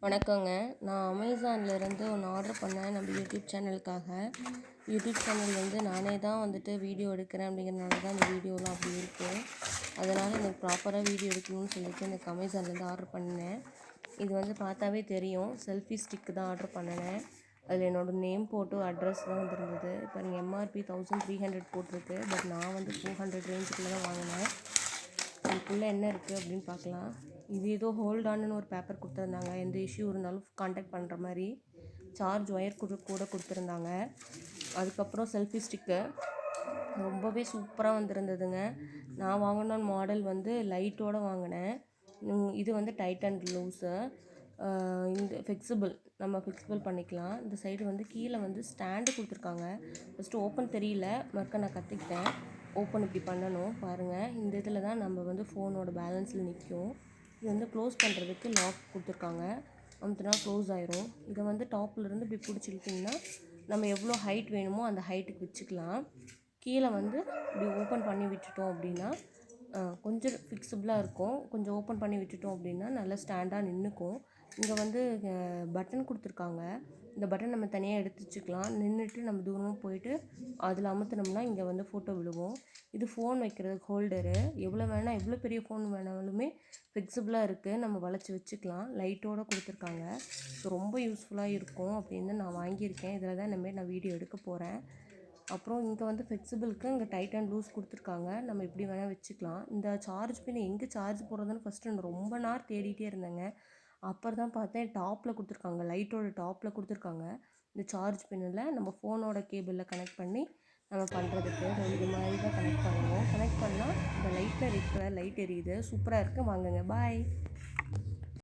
வணக்கங்க. நான் அமேசான்லேருந்து ஒன்று ஆர்டர் பண்ணேன் நம்ம யூடியூப் சேனலுக்காக. யூடியூப் சேனல் வந்து நானே தான் வந்துட்டு வீடியோ எடுக்கிறேன் அப்படிங்கிறனால தான் இந்த வீடியோலாம் அப்படி இருக்குது. அதனால் எனக்கு ப்ராப்பராக வீடியோ எடுக்கணும்னு சொல்லிட்டு எனக்கு அமேசான்லேருந்து ஆர்டர் பண்ணேன். இது வந்து பார்த்தாவே தெரியும், செல்ஃபி ஸ்டிக்கு தான் ஆர்டர் பண்ணினேன். அதில் என்னோடய நேம் போட்டு அட்ரஸ் தான் வந்துருந்தது. இப்போ நீங்கள் எம்ஆர்பி 1300 போட்டிருக்கு. பட் நான் வந்து 400 ரேஞ்சுக்குள்ளே தான் வாங்கினேன். இதுக்குள்ளே என்ன இருக்குது அப்படின்னு பார்க்கலாம். இது ஏதோ ஹோல்ட் ஆனுன்னு ஒரு பேப்பர் கொடுத்துருந்தாங்க, எந்த இஷ்யூ இருந்தாலும் காண்டாக்ட் பண்ணுற மாதிரி. சார்ஜ் ஒயர் கூட கொடுத்துருந்தாங்க. அதுக்கப்புறம் செல்ஃபி ஸ்டிக்கு ரொம்பவே சூப்பராக வந்துருந்ததுங்க. நான் வாங்கின மாடல் வந்து லைட்டோடு வாங்கினேன். இது வந்து டைட் அண்ட் லூஸு. இந்த நம்ம ஃபிக்ஸிபிள் பண்ணிக்கலாம். இந்த சைடு வந்து கீழே வந்து ஸ்டாண்டு கொடுத்துருக்காங்க. ஃபஸ்ட்டு ஓப்பன் தெரியல, மறுக்க நான் கற்றுக்கிட்டேன். ஓப்பன் இப்படி பண்ணணும் பாருங்கள். இந்த இதில் தான் நம்ம வந்து ஃபோனோட பேலன்ஸில் நிற்கும். இது வந்து க்ளோஸ் பண்ணுறதுக்கு லாக் கொடுத்துருக்காங்க. அமுத்துனா க்ளோஸ் ஆயிரும். இதை வந்து டாப்லேருந்து இப்படி பிடிச்சி இழுத்திங்கன்னா நம்ம எவ்வளோ ஹைட் வேணுமோ அந்த ஹைட்டுக்கு வச்சுக்கலாம். கீழே வந்து இப்படி ஓப்பன் பண்ணி விட்டுட்டோம் அப்படின்னா கொஞ்சம் ஃபிக்ஸபிளாக இருக்கும். கொஞ்சம் ஓப்பன் பண்ணி விட்டுட்டோம் அப்படின்னா நல்லா ஸ்டாண்டாக நின்றுக்கும். இங்கே வந்து பட்டன் கொடுத்துருக்காங்க. இந்த பட்டன் நம்ம தனியாக எடுத்து வச்சுக்கலாம். நின்றுட்டு நம்ம தூரமாக போயிட்டு அதில் அமுத்துனோம்னா இங்கே வந்து ஃபோட்டோ விழுவோம். இது ஃபோன் வைக்கிறதுக்கு ஹோல்டரு. எவ்வளோ பெரிய ஃபோன் வேணாலுமே ஃபிக்ஸபிளாக இருக்குது, நம்ம வளைச்சி வச்சுக்கலாம். லைட்டோடு கொடுத்துருக்காங்க. ஸோ ரொம்ப யூஸ்ஃபுல்லாக இருக்கும் அப்படின்னு நான் வாங்கியிருக்கேன். இதில் தான் இனிமேல் நான் வீடியோ எடுக்க போகிறேன். அப்புறம் இங்கே வந்து ஃபிக்ஸிபிளுக்கு இங்கே டைட் அண்ட் லூஸ் கொடுத்துருக்காங்க. நம்ம எப்படி வேணால் வச்சுக்கலாம். இந்த சார்ஜ் பின் எங்கே சார்ஜ் போடுறதுன்னு ஃபஸ்ட்டு நான் ரொம்ப நேரம் தேடிகிட்டே இருந்தேங்க. அப்புறம் தான் பார்த்தேன் லைட்டோட டாப்பில் கொடுத்துருக்காங்க. இந்த சார்ஜ் பின்னில் நம்ம ஃபோனோட கேபிளில் கனெக்ட் பண்ணி நம்ம பண்ணுறதுக்கு இது மாதிரி தான் கனெக்ட் பண்ணணும். கனெக்ட் பண்ணால் இந்த லைட்டில் ரெட் கலர் லைட் எரியுது. சூப்பராக இருக்குது. வாங்குங்க. பாய்.